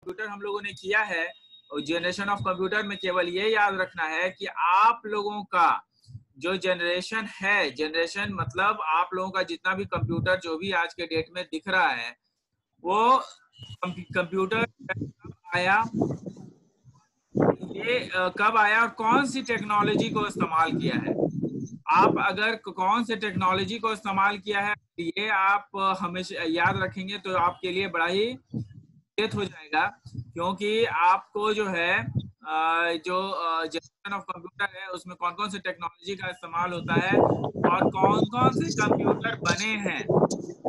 Computer हम लोगों ने किया है, और जनरेशन ऑफ कंप्यूटर में केवल ये याद रखना है कि आप लोगों का जो जनरेशन है, जनरेशन मतलब आप लोगों का जितना भी कंप्यूटर जो भी आज के डेट में दिख रहा है, वो कंप्यूटर आया, ये कब आया और कौन सी टेक्नोलॉजी को इस्तेमाल किया है। आप अगर कौन से टेक्नोलॉजी को इस्तेमाल किया है ये आप हमेशा याद रखेंगे तो आपके लिए बड़ा ही हो जाएगा, क्योंकि आपको जो है जो जनरेशन ऑफ कंप्यूटर है उसमें कौन कौन से टेक्नोलॉजी का इस्तेमाल होता है और कौन कौन से कंप्यूटर बने हैं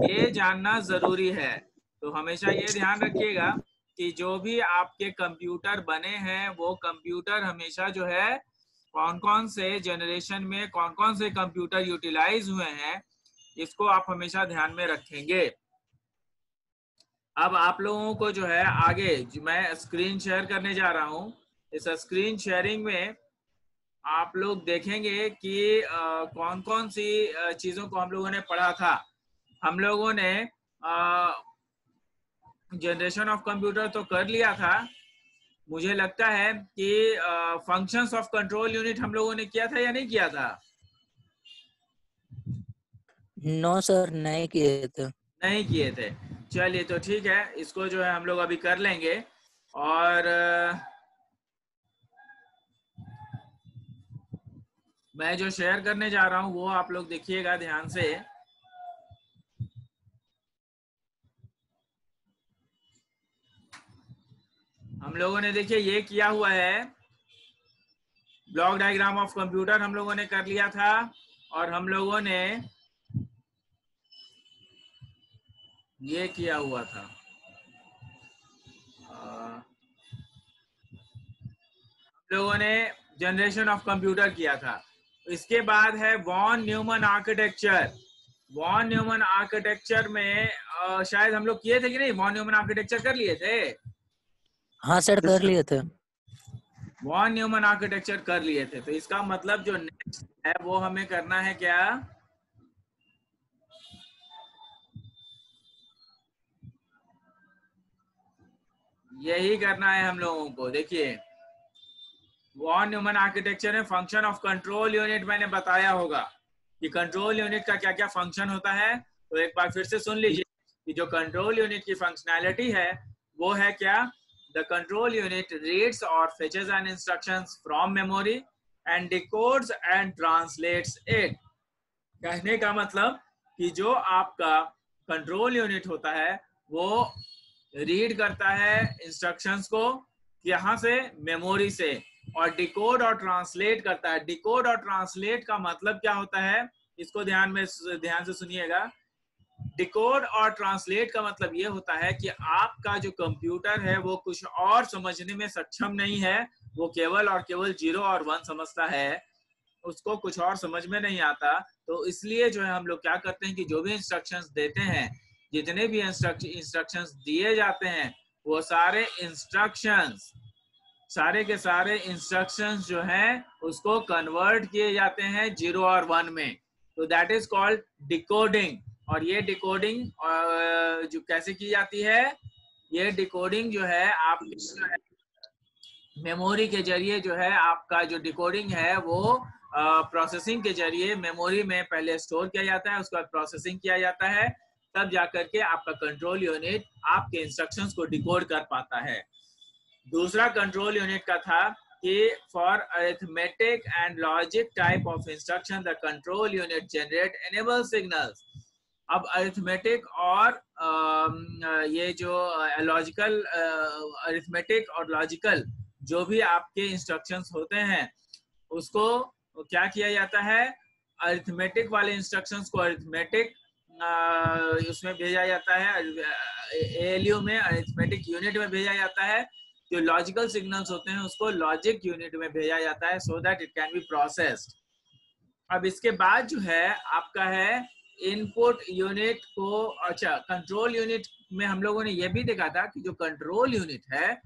ये जानना जरूरी है। तो हमेशा ये ध्यान रखिएगा कि जो भी आपके कंप्यूटर बने हैं वो कंप्यूटर हमेशा जो है कौन कौन से जनरेशन में कौन कौन से कंप्यूटर यूटिलाइज हुए हैं इसको आप हमेशा ध्यान में रखेंगे। अब आप लोगों को जो है आगे मैं स्क्रीन शेयर करने जा रहा हूं। इस स्क्रीन शेयरिंग में आप लोग देखेंगे कि कौन कौन सी चीजों को हम लोगों ने पढ़ा था। हम लोगों ने जनरेशन ऑफ कंप्यूटर तो कर लिया था, मुझे लगता है कि फंक्शंस ऑफ कंट्रोल यूनिट हम लोगों ने किया था या नहीं किया था? नो सर, नहीं किए थे। नहीं किए थे। चलिए तो ठीक है, इसको जो है हम लोग अभी कर लेंगे। और मैं जो शेयर करने जा रहा हूं वो आप लोग देखिएगा ध्यान से। हम लोगों ने देखिए ये किया हुआ है, ब्लॉक डायग्राम ऑफ कंप्यूटर हम लोगों ने कर लिया था, और हम लोगों ने ये किया हुआ था, हम लोगों ने जनरेशन ऑफ कंप्यूटर किया था। इसके बाद है Von Neumann architecture. Von Neumann architecture में शायद हम लोग किए थे कि नहीं? वॉन न्यूमन आर्किटेक्चर कर लिए थे? हाँ सर, कर लिए थे। वॉन न्यूमन आर्किटेक्चर कर लिए थे। तो इसका मतलब जो नेक्स्ट है वो हमें करना है क्या? यही करना है हम लोगों को। देखिए वॉन न्यूमन आर्किटेक्चर में फंक्शन ऑफ कंट्रोल यूनिट मैंने बताया होगा कि कंट्रोल यूनिट का क्या क्या फंक्शन होता है। तो एक बार फिर से सुन लीजिए कि जो कंट्रोल यूनिट की फंक्शनैलिटी है वो है क्या? द कंट्रोल यूनिट रीड्स और फेचेस and instructions from memory and डिकोड्स and translates it. कहने का मतलब कि जो आपका कंट्रोल यूनिट होता है वो रीड करता है इंस्ट्रक्शंस को यहाँ से, मेमोरी से, और डिकोड और ट्रांसलेट करता है। डिकोड और ट्रांसलेट का मतलब क्या होता है इसको ध्यान से सुनिएगा। डिकोड और ट्रांसलेट का मतलब ये होता है कि आपका जो कंप्यूटर है वो कुछ और समझने में सक्षम नहीं है, वो केवल और केवल 0 और 1 समझता है, उसको कुछ और समझ में नहीं आता। तो इसलिए जो है हम लोग क्या करते हैं कि जो भी इंस्ट्रक्शंस देते हैं, जितने भी इंस्ट्रक्शंस दिए जाते हैं वो सारे के सारे इंस्ट्रक्शंस जो हैं उसको कन्वर्ट किए जाते हैं 0 और 1 में। तो दैट इज कॉल्ड डिकोडिंग। और ये डिकोडिंग जो कैसे की जाती है, ये डिकोडिंग जो है आप मेमोरी के जरिए जो है आपका जो डिकोडिंग है वो प्रोसेसिंग के जरिए मेमोरी में पहले स्टोर किया जाता है, उसके बाद प्रोसेसिंग किया जाता है, तब जाकर के आपका कंट्रोल यूनिट आपके इंस्ट्रक्शंस को डिकोड कर पाता है। दूसरा कंट्रोल यूनिट का था कि for arithmetic and logic type of instruction the control unit generate enable signals. अब अरिथमेटिक और ये जो लॉजिकल, अरिथमेटिक और लॉजिकल जो भी आपके इंस्ट्रक्शंस होते हैं उसको क्या किया जाता है, अरिथमेटिक वाले इंस्ट्रक्शंस को अरिथमेटिक उसमें भेजा जाता है, एएलयू में, अरिथमेटिक यूनिट में भेजा जाता है। जो लॉजिकल सिग्नल्स होते हैं उसको लॉजिक यूनिट में भेजा जाता है so that it can be processed. अब इसके बाद जो है आपका है इनपुट यूनिट को, अच्छा कंट्रोल यूनिट में हम लोगों ने ये भी देखा था कि जो कंट्रोल यूनिट है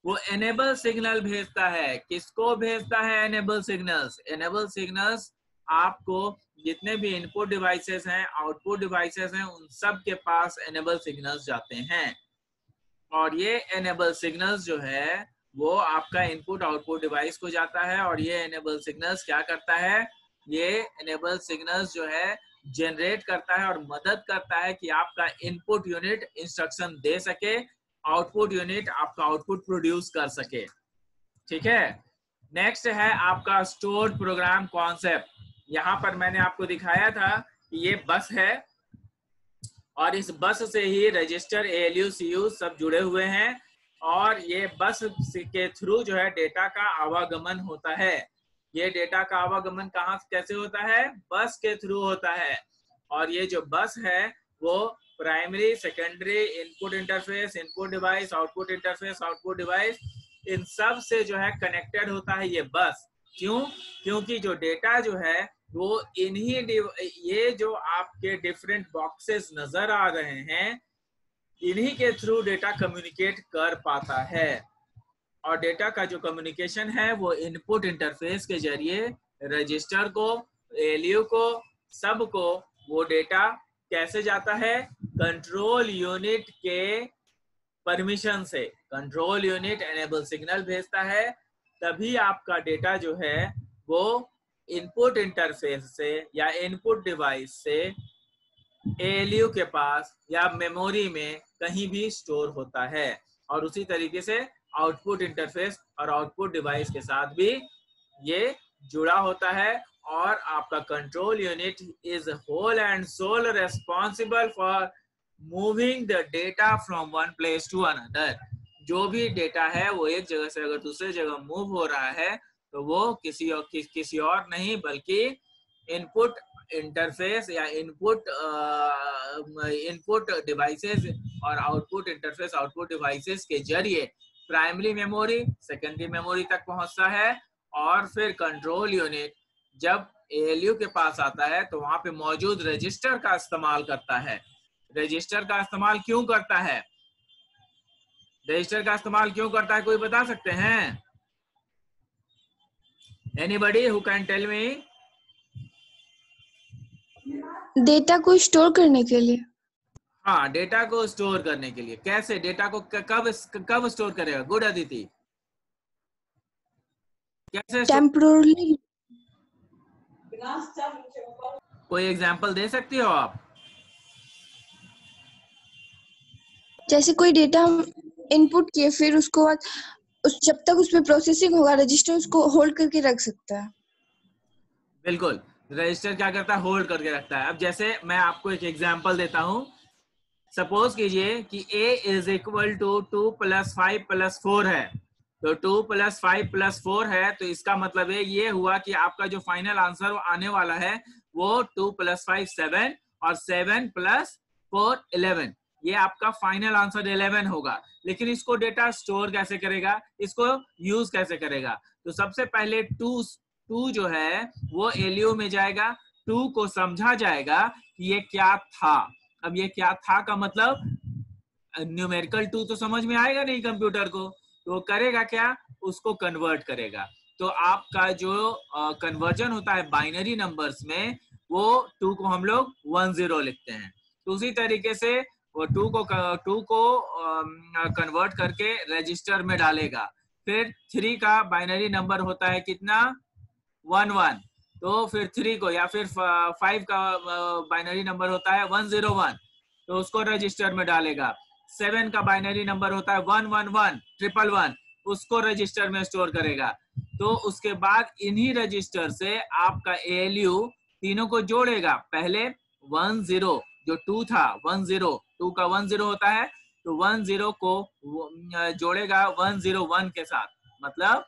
वो एनेबल सिग्नल भेजता है। किसको भेजता है एनेबल सिग्नल्स? एनेबल सिग्नल्स आपको जितने भी इनपुट डिवाइसेस हैं, आउटपुट डिवाइसेस हैं, उन सब के पास एनेबल सिग्नल्स जाते हैं। और ये एनेबल सिग्नल्स जो है वो आपका इनपुट आउटपुट डिवाइस को जाता है, और ये एनेबल सिग्नल्स क्या करता है, ये एनेबल सिग्नल्स जो है जनरेट करता है और मदद करता है कि आपका इनपुट यूनिट इंस्ट्रक्शन दे सके, आउटपुट यूनिट आपका आउटपुट प्रोड्यूस कर सके। ठीक है, नेक्स्ट है आपका स्टोर्ड प्रोग्राम कॉन्सेप्ट। यहाँ पर मैंने आपको दिखाया था कि ये बस है और इस बस से ही रजिस्टर, ALU, CU सब जुड़े हुए हैं, और ये बस के थ्रू जो है डेटा का आवागमन होता है। ये डेटा का आवागमन कहाँ कैसे होता है, बस के थ्रू होता है। और ये जो बस है वो primary, secondary, input interface, input device, output interface, output device, इन सब से जो है कनेक्टेड होता है ये बस। क्यों? क्योंकि जो डेटा जो है वो इन्हीं, ये जो आपके डिफरेंट बॉक्सेस नजर आ रहे हैं, इन्हीं के थ्रू डेटा कम्युनिकेट कर पाता है। और डेटा का जो कम्युनिकेशन है वो इनपुट इंटरफेस के जरिए रजिस्टर को, ALU को, सबको वो डेटा कैसे जाता है, कंट्रोल यूनिट के परमिशन से। कंट्रोल यूनिट एनेबल सिग्नल भेजता है, तभी आपका डेटा जो है वो इनपुट इंटरफेस से या इनपुट डिवाइस से ALU के पास या मेमोरी में कहीं भी स्टोर होता है। और उसी तरीके से आउटपुट इंटरफेस और आउटपुट डिवाइस के साथ भी ये जुड़ा होता है। और आपका control unit is whole and sole responsible for moving the data from one place to another. जो भी डेटा है वो एक जगह से अगर दूसरे जगह मूव हो रहा है तो वो किसी और नहीं बल्कि इनपुट इंटरफेस या इनपुट डिवाइसेस और आउटपुट इंटरफेस, आउटपुट डिवाइसेस के जरिए प्राइमरी मेमोरी, सेकेंडरी मेमोरी तक पहुंचता है। और फिर कंट्रोल यूनिट जब ALU के पास आता है तो वहां पे मौजूद रजिस्टर का इस्तेमाल करता है। रजिस्टर का इस्तेमाल क्यों करता है, रजिस्टर का इस्तेमाल क्यों करता है, कोई बता सकते हैं? Anybody who can tell me? Data को स्टोर करने के लिए। हाँ, डेटा को स्टोर करने के लिए। कैसे? डेटा को कब स्टोर करेगा? गुड अदिति, कैसे? टेम्पोरली। कोई एग्जांपल दे सकती हो आप? जैसे कोई डेटा हम इनपुट किए, फिर उसको बाद जब तक उसमें प्रोसेसिंग होगा रजिस्टर उसको होल्ड करके रख सकता है। बिल्कुल, रजिस्टर क्या करता है, होल्ड करके रखता है। अब जैसे मैं आपको एक एग्जांपल देता हूँ। सपोज कीजिए कि A इज इक्वल टू 2 + 5 + 4 है। तो 2 + 5 + 4 है, तो इसका मतलब ये हुआ कि आपका जो फाइनल आंसर आने वाला है वो 2 + 5 7 और 7 + 4 11। ये आपका फाइनल आंसर 11 होगा। लेकिन इसको डेटा स्टोर कैसे करेगा, इसको यूज कैसे करेगा? तो सबसे पहले 2 जो है वो ALU में जाएगा, 2 को समझा जाएगा कि ये क्या था। अब ये क्या था का मतलब न्यूमेरिकल 2 तो समझ में आएगा नहीं कंप्यूटर को, तो वो करेगा क्या, उसको कन्वर्ट करेगा। तो आपका जो कन्वर्जन होता है बाइनरी नंबर्स में, वो 2 को हम लोग 1 0 लिखते हैं। तो उसी तरीके से वो 2 को कन्वर्ट करके रजिस्टर में डालेगा। फिर 3 का बाइनरी नंबर होता है कितना, 1 1। तो फिर 3 को, या फिर 5 का बाइनरी नंबर होता है 1 0 1, तो उसको रजिस्टर में डालेगा। 7 का बाइनरी नंबर होता है 1 1 1 1 1 1, उसको रजिस्टर में स्टोर करेगा। तो उसके बाद इन्हीं रजिस्टर से आपका ALU तीनों को जोड़ेगा। पहले 1 0 जो 2 था, 1 0, 2 का 1 0 होता है, तो 1 0 को जोड़ेगा 1 0 1 के साथ, मतलब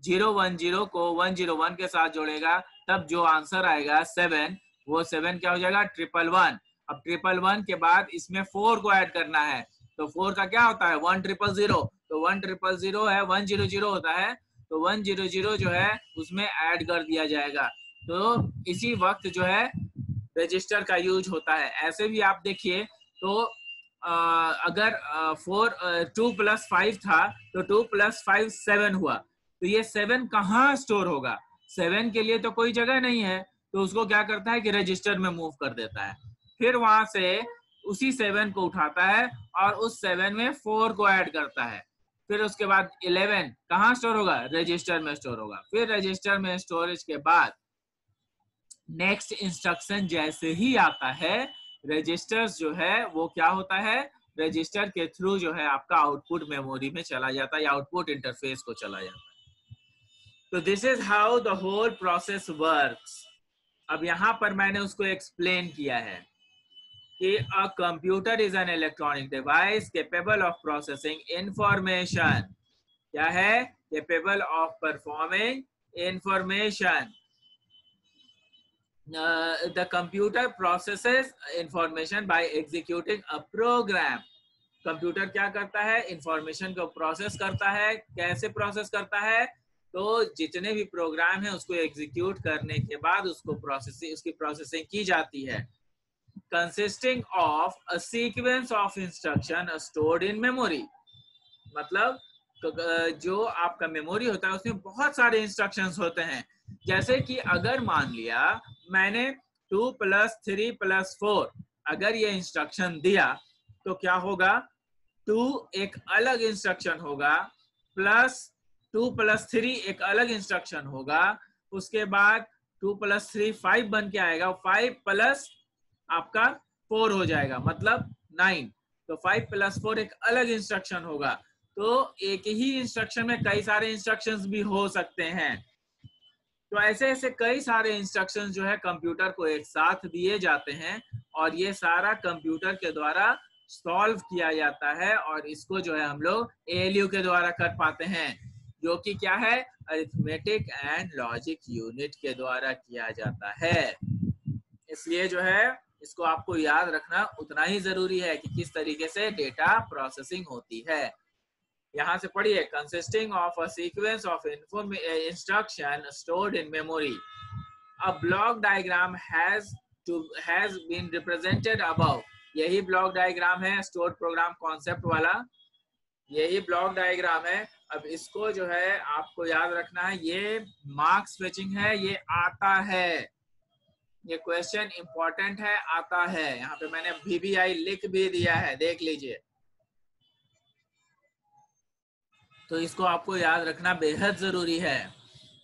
0 1 0 को 1 0 1 के साथ जोड़ेगा। तब जो आंसर आएगा 7, वो 7 क्या हो जाएगा, 1 1 1। अब 1 1 1 के बाद इसमें 4 को ऐड करना है, तो 4 का क्या होता है, 1 0 0, तो 1 0 0 है, 1 0 0 होता है, तो 1 0 0 जो है उसमें ऐड कर दिया जाएगा। तो इसी वक्त जो है रजिस्टर का यूज होता है। ऐसे भी आप देखिए तो अगर 2 + 5 था तो 2 + 5 7 हुआ, तो ये 7 कहाँ स्टोर होगा, 7 के लिए तो कोई जगह नहीं है, तो उसको क्या करता है कि रजिस्टर में मूव कर देता है। फिर वहां से उसी 7 को उठाता है और उस 7 में 4 को ऐड करता है। फिर उसके बाद 11 कहाँ स्टोर होगा? रजिस्टर में स्टोर होगा। फिर रजिस्टर में स्टोरेज के बाद नेक्स्ट इंस्ट्रक्शन जैसे ही आता है, रजिस्टर जो है वो क्या होता है, रजिस्टर के थ्रू जो है आपका आउटपुट मेमोरी में चला जाता है या आउटपुट इंटरफेस को चला जाता है। तो this is how the whole process works. अब यहाँ पर मैंने उसको एक्सप्लेन किया है कि a computer is an electronic device capable of processing information. क्या है? Capable of performing information. The computer processes information by executing a program. Computer क्या करता है? इंफॉर्मेशन को प्रोसेस करता है। कैसे प्रोसेस करता है? तो जितने भी प्रोग्राम है उसको एग्जीक्यूट करने के बाद उसकी प्रोसेसिंग की जाती है। Consisting of a sequence of instruction stored in memory. मतलब जो आपका मेमोरी होता है उसमें बहुत सारे इंस्ट्रक्शंस होते हैं। जैसे कि अगर मान लिया मैंने 2 + 3 + 4 अगर ये इंस्ट्रक्शन दिया तो क्या होगा? 2 एक अलग इंस्ट्रक्शन होगा, प्लस 2 + 3 एक अलग इंस्ट्रक्शन होगा, उसके बाद 2 + 3 5 बन के आएगा, 5 प्लस आपका 4 हो जाएगा मतलब 9। तो 5 + 4 एक अलग इंस्ट्रक्शन होगा। तो एक ही इंस्ट्रक्शन में कई सारे इंस्ट्रक्शंस भी हो सकते हैं। तो ऐसे ऐसे कई सारे इंस्ट्रक्शंस जो है कंप्यूटर को एक साथ दिए जाते हैं और ये सारा कंप्यूटर के द्वारा सॉल्व किया जाता है और इसको जो है हम लोग ALU के द्वारा कर पाते हैं, जो कि क्या है? अरिथमेटिक एंड लॉजिक यूनिट के द्वारा किया जाता है। इसलिए जो है इसको आपको याद रखना उतना ही जरूरी है कि किस तरीके से डेटा प्रोसेसिंग होती है। यहाँ से पढ़िए, consisting of a sequence of instruction stored in memory. A block diagram has been represented above. यही ब्लॉक डायग्राम है स्टोर्ड प्रोग्राम कॉन्सेप्ट वाला, यही ब्लॉक डायग्राम है। अब इसको जो है आपको याद रखना है, ये मार्क्स फेचिंग है, ये आता है, ये क्वेश्चन इंपॉर्टेंट है, आता है। यहाँ पे मैंने VBI लिख भी दिया है, देख लीजिए। तो इसको आपको याद रखना बेहद जरूरी है।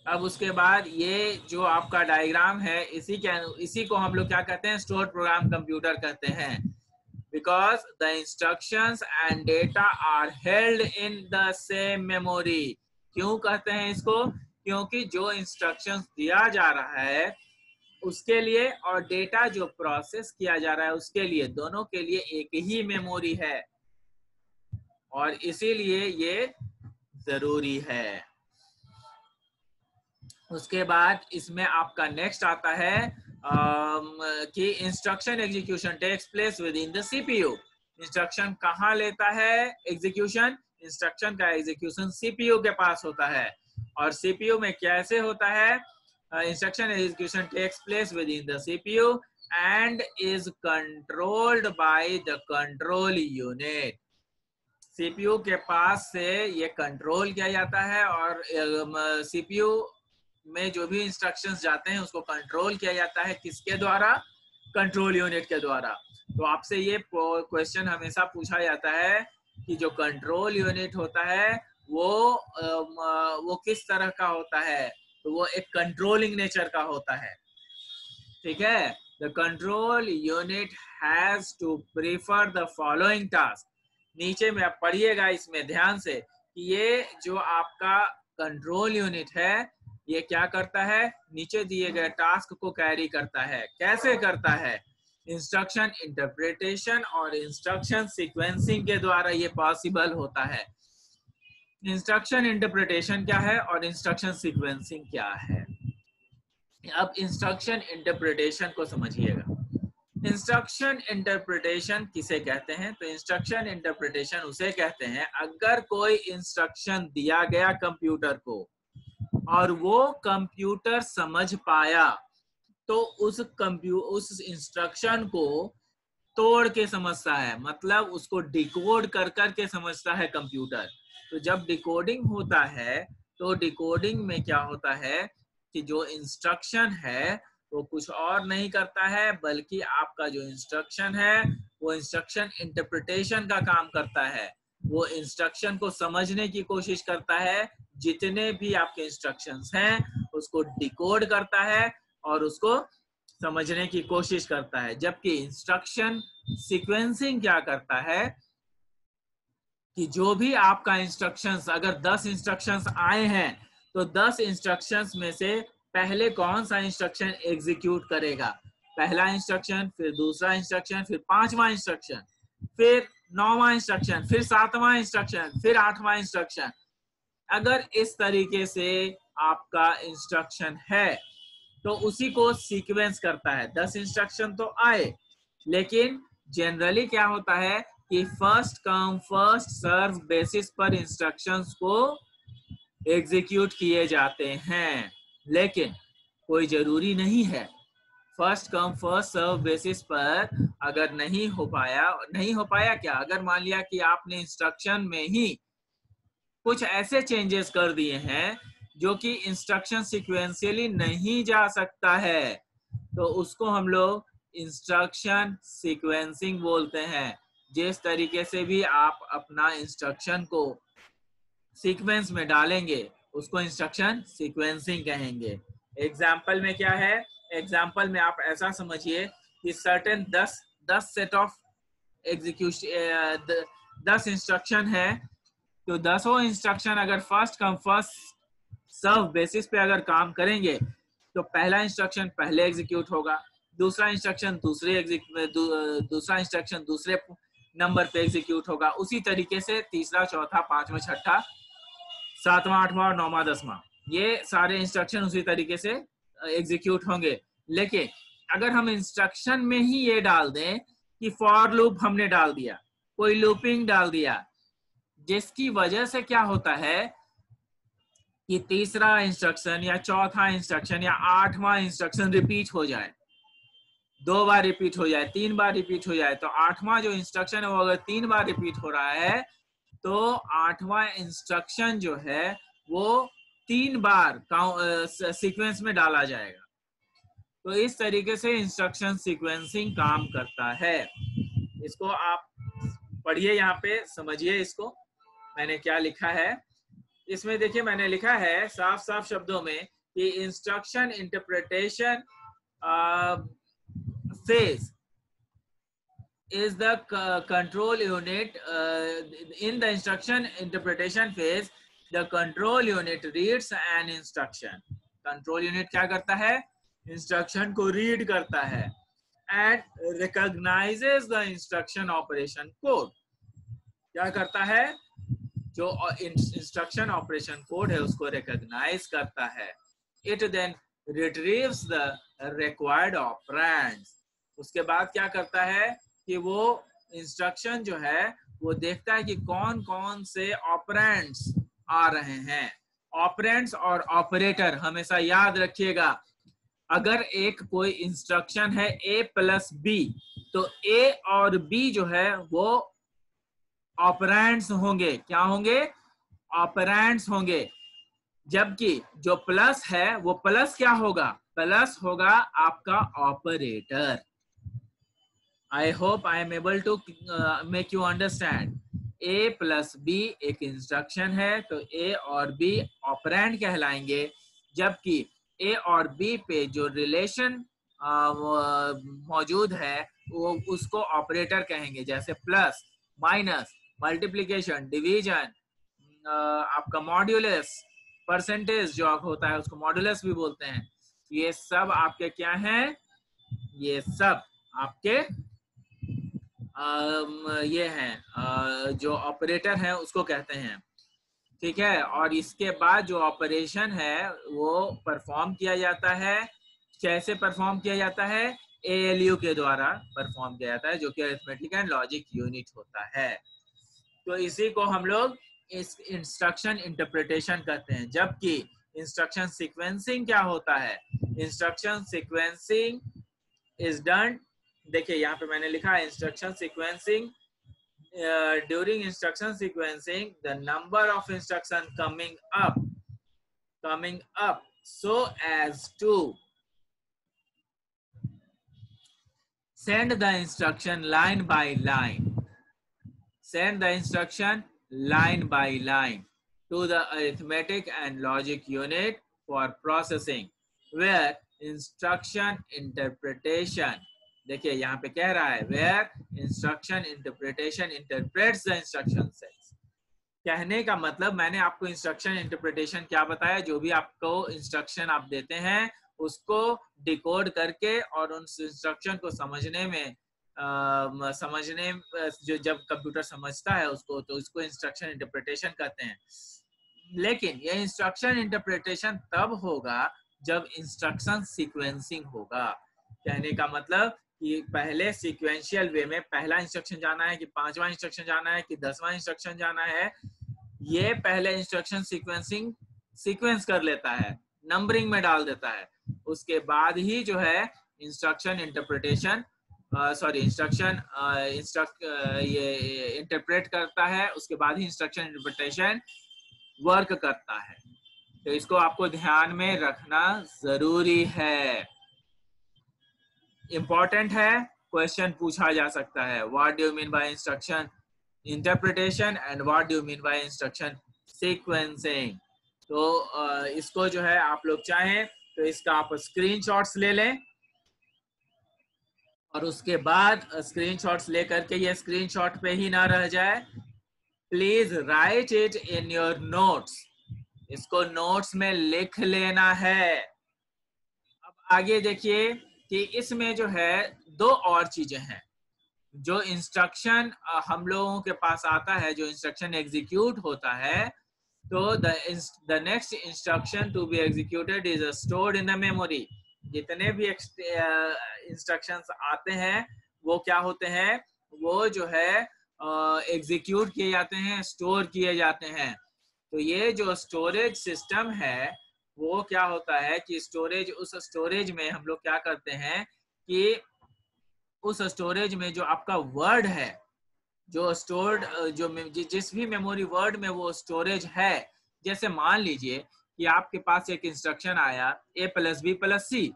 अब उसके बाद ये जो आपका डायग्राम है इसी को हम लोग क्या कहते हैं? स्टोर्ड प्रोग्राम कंप्यूटर कहते हैं। Because the instructions and data are held in the same memory. क्यों कहते हैं इसको? क्योंकि जो इंस्ट्रक्शंस दिया जा रहा है उसके लिए और डेटा जो प्रोसेस किया जा रहा है उसके लिए, दोनों के लिए एक ही मेमोरी है और इसीलिए ये जरूरी है। उसके बाद इसमें आपका नेक्स्ट आता है कि instruction execution takes place within the CPU। Instruction कहाँ लेता है एग्जीक्यूशन? इंस्ट्रक्शन का एग्जीक्यूशन CPU के पास होता है। और CPU में कैसे होता है? Instruction execution takes place within the CPU and is controlled by the control unit. CPU के पास से ये कंट्रोल किया जाता है और CPU में जो भी इंस्ट्रक्शंस जाते हैं उसको कंट्रोल किया जाता है किसके द्वारा? कंट्रोल यूनिट के द्वारा। तो आपसे ये क्वेश्चन हमेशा पूछा जाता है कि जो कंट्रोल यूनिट होता है वो किस तरह का होता है? तो वो एक कंट्रोलिंग नेचर का होता है, ठीक है। The control unit has to prefer the following task. नीचे में आप पढ़िएगा इसमें ध्यान से कि ये जो आपका कंट्रोल यूनिट है ये क्या करता है? नीचे दिए गए टास्क को कैरी करता है। कैसे करता है? इंस्ट्रक्शन इंटरप्रिटेशन और इंस्ट्रक्शन सीक्वेंसिंग के द्वारा ये पॉसिबल होता है। इंस्ट्रक्शन इंटरप्रिटेशन क्या है और इंस्ट्रक्शन सीक्वेंसिंग क्या है? अब इंस्ट्रक्शन इंटरप्रिटेशन को समझिएगा। इंस्ट्रक्शन इंटरप्रिटेशन किसे कहते हैं? तो इंस्ट्रक्शन इंटरप्रिटेशन उसे कहते हैं अगर कोई इंस्ट्रक्शन दिया गया कंप्यूटर को और वो कंप्यूटर समझ पाया तो उस इंस्ट्रक्शन को तोड़ के समझता है, मतलब उसको डिकोड कर करके समझता है कंप्यूटर। तो जब डिकोडिंग होता है तो डिकोडिंग में क्या होता है कि जो इंस्ट्रक्शन है वो कुछ और नहीं करता है बल्कि आपका जो इंस्ट्रक्शन है वो इंस्ट्रक्शन इंटरप्रिटेशन का काम करता है। वो इंस्ट्रक्शन को समझने की कोशिश करता है, जितने भी आपके इंस्ट्रक्शंस हैं उसको डिकोड करता है और उसको समझने की कोशिश करता है। जबकि इंस्ट्रक्शन सीक्वेंसिंग क्या करता है कि जो भी आपका इंस्ट्रक्शंस, अगर 10 इंस्ट्रक्शंस आए हैं तो 10 इंस्ट्रक्शंस में से पहले कौन सा इंस्ट्रक्शन एग्जीक्यूट करेगा, पहला इंस्ट्रक्शन, फिर दूसरा इंस्ट्रक्शन, फिर पांचवा इंस्ट्रक्शन, फिर 9वां इंस्ट्रक्शन, फिर 7वां इंस्ट्रक्शन, फिर 8वां इंस्ट्रक्शन। अगर इस तरीके से आपका इंस्ट्रक्शन है तो उसी को सीक्वेंस करता है। 10 इंस्ट्रक्शन तो आए, लेकिन जनरली क्या होता है कि first come first serve basis पर इंस्ट्रक्शंस को एग्जीक्यूट किए जाते हैं। लेकिन कोई जरूरी नहीं है। First come first serve basis पर अगर नहीं हो पाया क्या, अगर मान लिया कि आपने इंस्ट्रक्शन में ही कुछ ऐसे चेंजेस कर दिए हैं जो कि इंस्ट्रक्शन सीक्वेंशियली नहीं जा सकता है, तो उसको हम लोग इंस्ट्रक्शन सीक्वेंसिंग बोलते हैं। जिस तरीके से भी आप अपना इंस्ट्रक्शन को सीक्वेंस में डालेंगे उसको इंस्ट्रक्शन सीक्वेंसिंग कहेंगे। एग्जाम्पल में क्या है, एग्जाम्पल में आप ऐसा समझिए कि certain 10 set of execution 10 instruction है, तो 10 इंस्ट्रक्शन अगर first come first serve basis पे अगर काम करेंगे तो पहला इंस्ट्रक्शन पहले एग्जीक्यूट होगा, दूसरा इंस्ट्रक्शन दूसरा इंस्ट्रक्शन दूसरे नंबर पे एग्जीक्यूट होगा, उसी तरीके से तीसरा, चौथा, पांचवा, छठा, 7वां, 8वां और 9वां, 10वां, ये सारे इंस्ट्रक्शन उसी तरीके से एग्जीक्यूट होंगे। लेकिन अगर हम इंस्ट्रक्शन में ही ये डाल दें कि फॉर लूप हमने डाल दिया, कोई लूपिंग डाल दिया, जिसकी वजह से क्या होता है कि तीसरा इंस्ट्रक्शन या चौथा इंस्ट्रक्शन या 8वां इंस्ट्रक्शन रिपीट हो जाए, 2 बार रिपीट हो जाए, 3 बार रिपीट हो जाए, तो 8वां जो इंस्ट्रक्शन है वो अगर 3 बार रिपीट हो रहा है तो 8वां इंस्ट्रक्शन जो है वो 3 बार सीक्वेंस में डाला जाएगा। तो इस तरीके से इंस्ट्रक्शन सीक्वेंसिंग काम करता है। इसको आप पढ़िए, यहाँ पे समझिए इसको मैंने क्या लिखा है। इसमें देखिए मैंने लिखा है साफ साफ शब्दों में कि instruction interpretation phase is the control unit. In the instruction interpretation phase, the control unit reads an instruction. Control unit क्या करता है, instruction को read करता है and recognizes the instruction operation code. क्या करता है, जो instruction operation code है उसको recognize करता है. It then retrieves the required operands. उसके बाद क्या करता है कि वो इंस्ट्रक्शन जो है वो देखता है कि कौन कौन से ऑपरेंड्स आ रहे हैं। ऑपरेंड्स और ऑपरेटर हमेशा याद रखिएगा। अगर एक कोई इंस्ट्रक्शन है A + B, तो A और B जो है वो ऑपरेंड्स होंगे। क्या होंगे, ऑपरेंड्स होंगे। जबकि जो प्लस है वो प्लस क्या होगा, प्लस होगा आपका operator. I hope I am able to make you understand. A + B एक इंस्ट्रक्शन है, तो A और B ऑपरेंड कहलाएंगे, जबकि A और B पे जो रिलेशन मौजूद है वो उसको ऑपरेटर कहेंगे। जैसे प्लस, माइनस, मल्टीप्लिकेशन, डिवीजन, आपका मॉड्यूलस, परसेंटेज जो होता है उसको मॉड्यूलस भी बोलते हैं। ये सब आपके क्या हैं, ये सब आपके ये हैं जो ऑपरेटर है उसको कहते हैं। ठीक है, और इसके बाद जो ऑपरेशन है वो परफॉर्म किया जाता है। कैसे परफॉर्म किया जाता है, ALU के द्वारा परफॉर्म किया जाता है, जो कि अरिथमेटिक एंड लॉजिक यूनिट होता है। तो इसी को हम लोग इस इंस्ट्रक्शन इंटरप्रिटेशन कहते हैं। जबकि इंस्ट्रक्शन सीक्वेंसिंग क्या होता है, इंस्ट्रक्शन सीक्वेंसिंग इज डन, देखिए यहाँ पे मैंने लिखा है instruction sequencing, during instruction sequencing the number of instruction coming up so as to send the instruction line by line. Send the instruction line by line to the arithmetic and logic unit for processing, where instruction interpretation, देखिए यहाँ पे कह रहा है where instruction interpretation interprets the instruction sets. कहने का मतलब मैंने आपको इंस्ट्रक्शन इंटरप्रिटेशन क्या बताया, जो भी आपको इंस्ट्रक्शन आप देते हैं उसको डिकोड करके और उन इंस्ट्रक्शन को समझने में जो जब कंप्यूटर समझता है उसको, तो उसको इंस्ट्रक्शन इंटरप्रिटेशन कहते हैं. लेकिन ये इंस्ट्रक्शन इंटरप्रिटेशन तब होगा जब इंस्ट्रक्शन सीक्वेंसिंग होगा. कहने का मतलब कि पहले सीक्वेंशियल वे में पहला इंस्ट्रक्शन जाना है कि 5वां इंस्ट्रक्शन जाना है कि 10वां इंस्ट्रक्शन जाना है, ये पहले इंस्ट्रक्शन सीक्वेंस कर लेता है, नंबरिंग में डाल देता है. उसके बाद ही जो है इंस्ट्रक्शन इंटरप्रिटेशन ये इंटरप्रेट करता है, उसके बाद ही इंस्ट्रक्शन इंटरप्रिटेशन वर्क करता है. तो इसको आपको ध्यान में रखना जरूरी है, इम्पोर्टेंट है, क्वेश्चन पूछा जा सकता है. What do you mean by instruction interpretation and what do you mean by instruction sequencing. तो इसको जो है आप लोग चाहें तो इसका आप स्क्रीनशॉट्स ले लें और उसके बाद स्क्रीनशॉट्स लेकर के ये स्क्रीनशॉट पे ही ना रह जाए, please right it in your notes. इसको नोट्स में लिख लेना है. अब आगे देखिए कि इसमें जो है दो और चीजें हैं. जो इंस्ट्रक्शन हम लोगों के पास आता है, जो इंस्ट्रक्शन एग्जीक्यूट होता है, तो the next instruction to be executed is stored in the memory. जितने भी इंस्ट्रक्शंस आते हैं वो क्या होते हैं, वो जो है एग्जीक्यूट किए जाते हैं, स्टोर किए जाते हैं. तो ये जो स्टोरेज सिस्टम है वो क्या होता है कि स्टोरेज, उस स्टोरेज में हम लोग क्या करते हैं कि उस स्टोरेज में जो आपका वर्ड है, जो स्टोर्ड, जो जिस भी मेमोरी वर्ड में वो स्टोरेज है, जैसे मान लीजिए कि आपके पास एक इंस्ट्रक्शन आया a+b+c,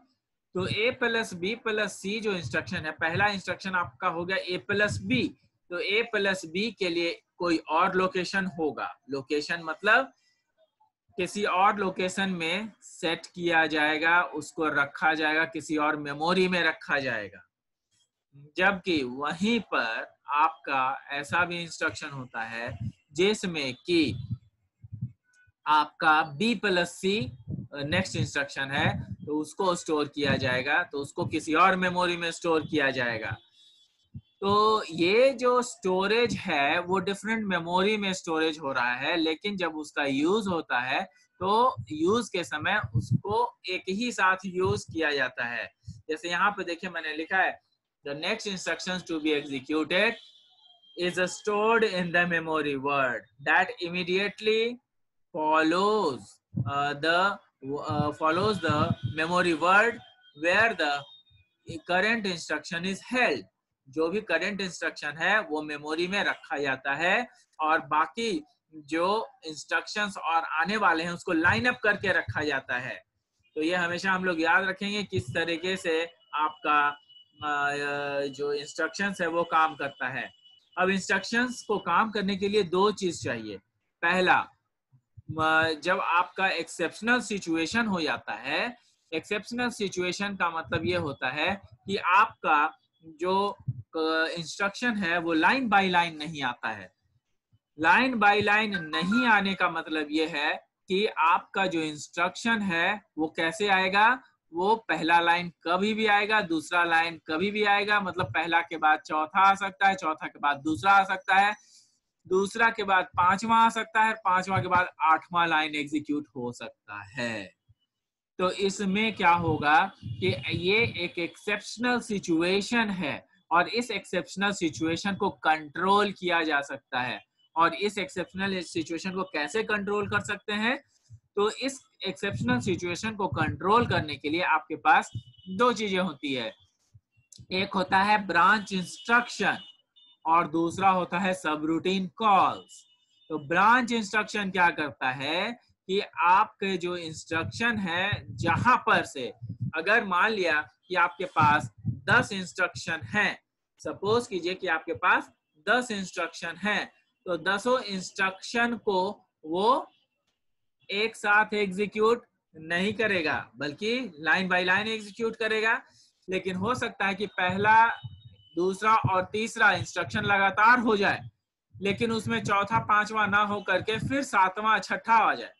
तो a+b+c जो इंस्ट्रक्शन है, पहला इंस्ट्रक्शन आपका हो गया a+b, तो a+b के लिए कोई और लोकेशन होगा. लोकेशन मतलब किसी और लोकेशन में सेट किया जाएगा, उसको रखा जाएगा, किसी और मेमोरी में रखा जाएगा. जबकि वहीं पर आपका ऐसा भी इंस्ट्रक्शन होता है जिसमें कि आपका b+c नेक्स्ट इंस्ट्रक्शन है, तो उसको स्टोर किया जाएगा, तो उसको किसी और मेमोरी में स्टोर किया जाएगा. तो ये जो स्टोरेज है वो डिफरेंट मेमोरी में स्टोरेज हो रहा है, लेकिन जब उसका यूज होता है तो यूज के समय उसको एक ही साथ यूज किया जाता है. जैसे यहाँ पे देखिए मैंने लिखा है the next instructions to be executed is stored in the memory word that immediately follows the memory word where the current instruction is held. जो भी करंट इंस्ट्रक्शन है वो मेमोरी में रखा जाता है और बाकी जो इंस्ट्रक्शंस और आने वाले हैं उसको लाइन अप करके रखा जाता है. तो ये हमेशा हम लोग याद रखेंगे किस तरीके से आपका जो इंस्ट्रक्शंस है वो काम करता है. अब इंस्ट्रक्शंस को काम करने के लिए दो चीज चाहिए. पहला, जब आपका एक्सेप्शनल सिचुएशन हो जाता है, एक्सेप्शनल सिचुएशन का मतलब ये होता है कि आपका जो इंस्ट्रक्शन है वो लाइन बाय लाइन नहीं आता है. लाइन बाय लाइन नहीं आने का मतलब ये है कि आपका जो इंस्ट्रक्शन है वो कैसे आएगा, वो पहला लाइन कभी भी आएगा, दूसरा लाइन कभी भी आएगा. मतलब पहला के बाद चौथा आ सकता है, चौथा के बाद दूसरा आ सकता है, दूसरा के बाद पांचवा आ सकता है, पांचवा के बाद आठवां लाइन एग्जीक्यूट हो सकता है. तो इसमें क्या होगा कि ये एक एक्सेप्शनल सिचुएशन है और इस एक्सेप्शनल सिचुएशन को कंट्रोल किया जा सकता है. और इस एक्सेप्शनल सिचुएशन को कैसे कंट्रोल कर सकते हैं, तो इस एक्सेप्शनल सिचुएशन को कंट्रोल करने के लिए आपके पास दो चीजें होती है. एक होता है ब्रांच इंस्ट्रक्शन और दूसरा होता है सब रूटीन कॉल्स. तो ब्रांच इंस्ट्रक्शन क्या करता है कि आपके जो इंस्ट्रक्शन है, जहां पर से अगर मान लिया कि आपके पास 10 इंस्ट्रक्शन हैं, सपोज कीजिए कि आपके पास 10 इंस्ट्रक्शन हैं, तो 10 इंस्ट्रक्शन को वो एक साथ एग्जीक्यूट नहीं करेगा, बल्कि लाइन बाय लाइन एग्जीक्यूट करेगा। लेकिन हो सकता है कि पहला, दूसरा और तीसरा इंस्ट्रक्शन लगातार हो जाए, लेकिन उसमें चौथा पांचवा ना हो करके फिर सातवां छठा आ जाए।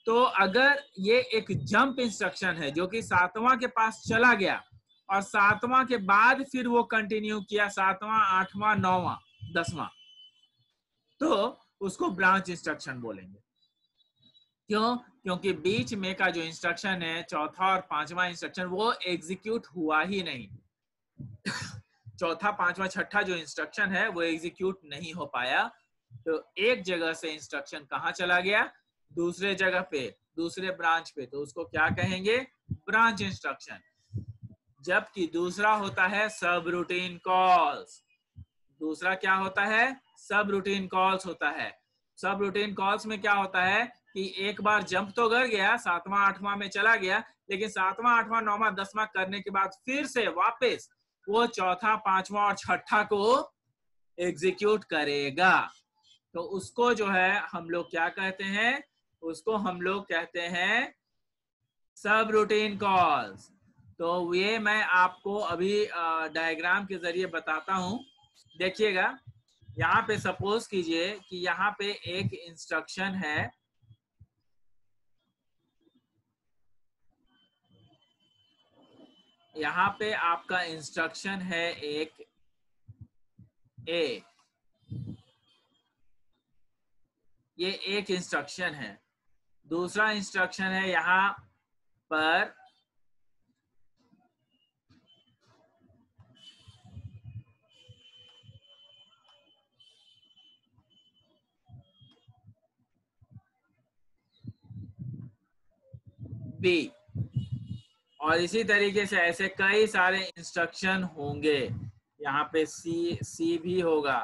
तो अगर ये एक जंप इंस्ट्रक्शन है जो कि सातवां के पास चला गया और सातवां के बाद फिर वो कंटिन्यू किया, सातवां, आठवां, नौवां, 10वां, तो उसको ब्रांच इंस्ट्रक्शन बोलेंगे। क्यों? क्योंकि बीच में का जो इंस्ट्रक्शन है, चौथा और पांचवा इंस्ट्रक्शन, वो एग्जीक्यूट हुआ ही नहीं। चौथा, पांचवा, छठा जो इंस्ट्रक्शन है वो एग्जीक्यूट नहीं हो पाया। तो एक जगह से इंस्ट्रक्शन कहाँ चला गया? दूसरे जगह पे, दूसरे ब्रांच पे, तो उसको क्या कहेंगे? Branch instruction. जबकि दूसरा होता है सब रूटीन कॉल्स। दूसरा क्या होता है? सब रूटीन कॉल्स होता है। सब रूटीन कॉल्स में क्या होता है कि एक बार जंप तो कर गया, सातवां आठवां में चला गया, लेकिन सातवां आठवां नौवां 10वां करने के बाद फिर से वापस वो चौथा, पांचवा और छठा को एग्जीक्यूट करेगा। तो उसको जो है हम लोग क्या कहते हैं? उसको हम लोग कहते हैं सब रूटीन कॉल्स। तो ये मैं आपको अभी डायग्राम के जरिए बताता हूं, देखिएगा। यहाँ पे सपोज कीजिए कि यहाँ पे एक इंस्ट्रक्शन है, यहाँ पे आपका इंस्ट्रक्शन है एक ए, ये एक इंस्ट्रक्शन है। दूसरा इंस्ट्रक्शन है यहाँ पर बी, और इसी तरीके से ऐसे कई सारे इंस्ट्रक्शन होंगे। यहाँ पे सी भी होगा।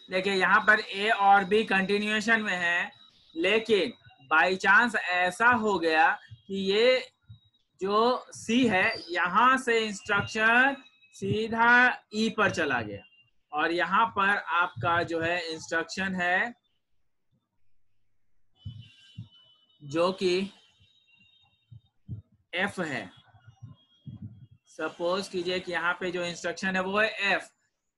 देखिए यहाँ पर ए और बी कंटिन्यूएशन में है, लेकिन बाय चांस ऐसा हो गया कि ये जो सी है यहाँ से इंस्ट्रक्शन सीधा ई पर चला गया, और यहाँ पर आपका जो है इंस्ट्रक्शन है जो कि एफ है। सपोज कीजिए कि यहाँ पे जो इंस्ट्रक्शन है वो है एफ।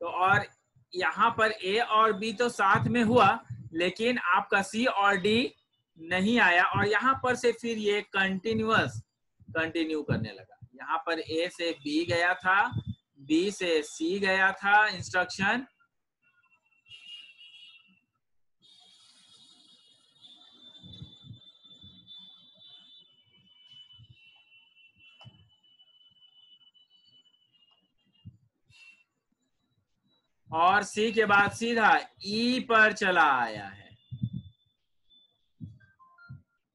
तो और यहाँ पर ए और बी तो साथ में हुआ, लेकिन आपका सी और डी नहीं आया, और यहाँ पर से फिर ये कंटिन्यू करने लगा। यहाँ पर ए से बी गया था, बी से सी गया था इंस्ट्रक्शन, और सी के बाद सीधा ई पर चला आया है।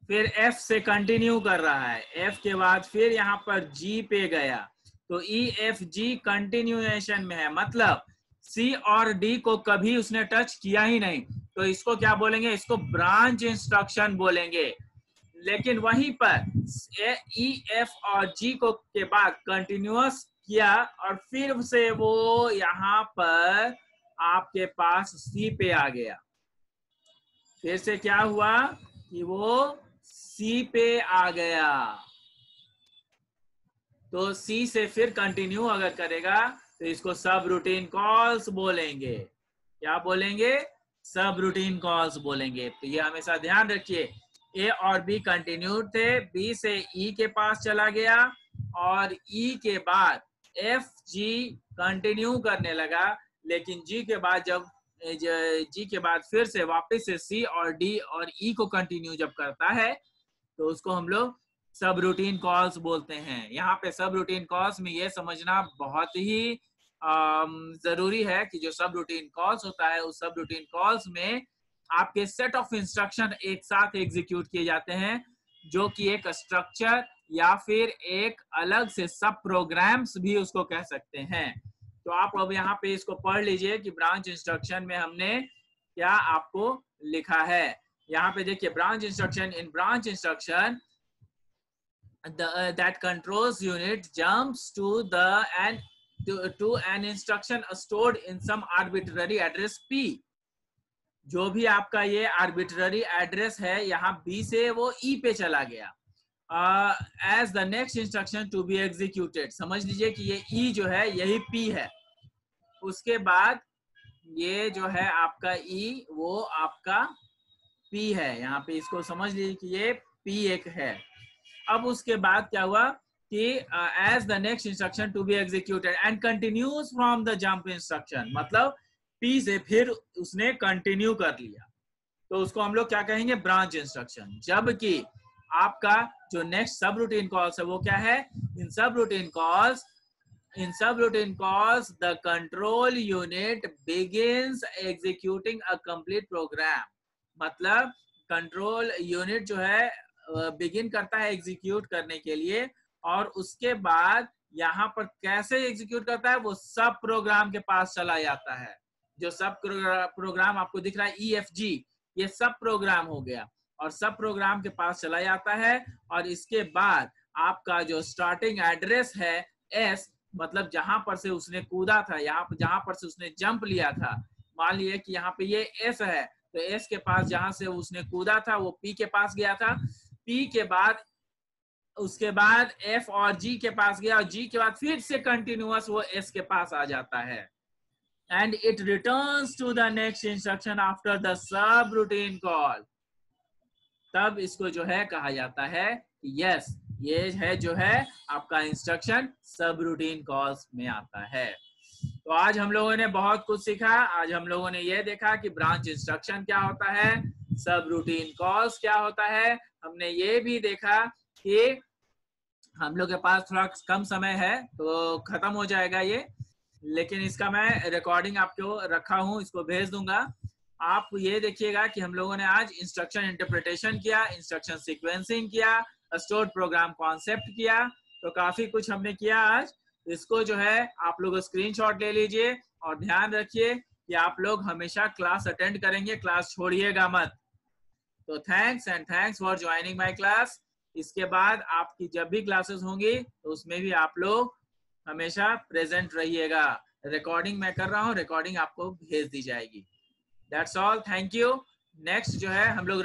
फिर एफ से कंटिन्यू कर रहा है, एफ के बाद फिर यहाँ पर जी पे गया, तो ई एफ जी कंटिन्यूएशन में है, मतलब सी और डी को कभी उसने टच किया ही नहीं। तो इसको क्या बोलेंगे? इसको ब्रांच इंस्ट्रक्शन बोलेंगे। लेकिन वहीं पर ई एफ और जी को के बाद कंटिन्यूअस किया, और फिर से वो यहाँ पर आपके पास सी पे आ गया। फिर से क्या हुआ कि वो सी पे आ गया। तो सी से फिर कंटिन्यू अगर करेगा तो इसको सब रूटीन कॉल्स बोलेंगे। क्या बोलेंगे? सब रूटीन कॉल्स बोलेंगे। तो ये हमेशा ध्यान रखिए, ए और बी कंटिन्यूड थे, बी से ई के पास चला गया और ई के बाद एफ जी कंटिन्यू करने लगा, लेकिन जी के बाद जब जी के बाद फिर से वापस से सी और डी और ई को कंटिन्यू जब करता है तो उसको हम लोग सब रूटीन कॉल्स बोलते हैं। यहाँ पे सब रूटीन कॉल्स में ये समझना बहुत ही जरूरी है कि जो सब रूटीन कॉल्स होता है उस सब रूटीन कॉल्स में आपके सेट ऑफ इंस्ट्रक्शन एक साथ एग्जीक्यूट किए जाते हैं, जो कि एक स्ट्रक्चर या फिर एक अलग से सब प्रोग्राम्स भी उसको कह सकते हैं। तो आप अब यहाँ पे इसको पढ़ लीजिए कि ब्रांच इंस्ट्रक्शन में हमने क्या आपको लिखा है। यहाँ पे देखिए, branch instruction, in branch instruction that controls unit jumps to an instruction stored in some arbitrary address P। जो भी आपका ये आर्बिट्ररी एड्रेस है यहाँ B से वो E पे चला गया as the next instruction to be executed। समझ लीजिए कि ये E जो है यही P है। उसके बाद ये जो है आपका E वो आपका P है। यहाँ पे इसको समझ लीजिए कि ये P1 है। अब उसके बाद क्या हुआ कि as the next instruction to be executed and continues from the jump instruction, मतलब P से फिर उसने कंटिन्यू कर लिया, तो उसको हम लोग क्या कहेंगे? Branch instruction. जबकि आपका जो नेक्स्ट सब रूटीन कॉल्स है वो क्या है? इन सब routine calls the control unit begins executing a complete program। मतलब कंट्रोल यूनिट जो है बिगिन करता है एग्जीक्यूट करने के लिए, और उसके बाद यहाँ पर कैसे एग्जीक्यूट करता है? वो सब प्रोग्राम के पास चला जाता है। जो सब प्रोग्राम आपको दिख रहा है EFG, ये सब प्रोग्राम हो गया और सब प्रोग्राम के पास चला जाता है। और इसके बाद आपका जो स्टार्टिंग एड्रेस है S, मतलब जहां पर से उसने कूदा था, जहां पर से उसने जंप लिया था, मान लिए कि यहाँ पे ये S है, तो S के पास जहां से उसने कूदा था वो P के पास गया था, P के बाद उसके बाद F और G के पास गया, और G के बाद फिर से कंटिन्यूअस वो S के पास आ जाता है। and it returns to the next instruction after the subroutine call। तब इसको जो है कहा जाता है यस, ये है जो है आपका इंस्ट्रक्शन सब रूटीन कॉल्स में आता है। तो आज हम लोगों ने बहुत कुछ सीखा। आज हम लोगों ने ये देखा कि ब्रांच इंस्ट्रक्शन क्या होता है, सब रूटीन कॉल्स क्या होता है। हमने ये भी देखा कि हम लोग के पास थोड़ा कम समय है तो खत्म हो जाएगा ये, लेकिन इसका मैं रिकॉर्डिंग आपको रखा हूँ, इसको भेज दूंगा। आप ये देखिएगा कि हम लोगों ने आज इंस्ट्रक्शन इंटरप्रिटेशन किया, इंस्ट्रक्शन सीक्वेंसिंग किया, स्टोर्ड प्रोग्राम कॉन्सेप्ट किया, तो काफी कुछ हमने किया आज। इसको जो है आप लोग स्क्रीनशॉट ले लीजिए और ध्यान रखिए कि आप लोग हमेशा क्लास अटेंड करेंगे, क्लास छोड़िएगा मत। तो thanks and thanks for joining my class. इसके बाद आपकी जब भी क्लासेस होंगी तो उसमें भी आप लोग हमेशा प्रेजेंट रहिएगा। रिकॉर्डिंग मैं कर रहा हूँ, रिकॉर्डिंग आपको भेज दी जाएगी। That's all, thank you. Next जो है हम लोग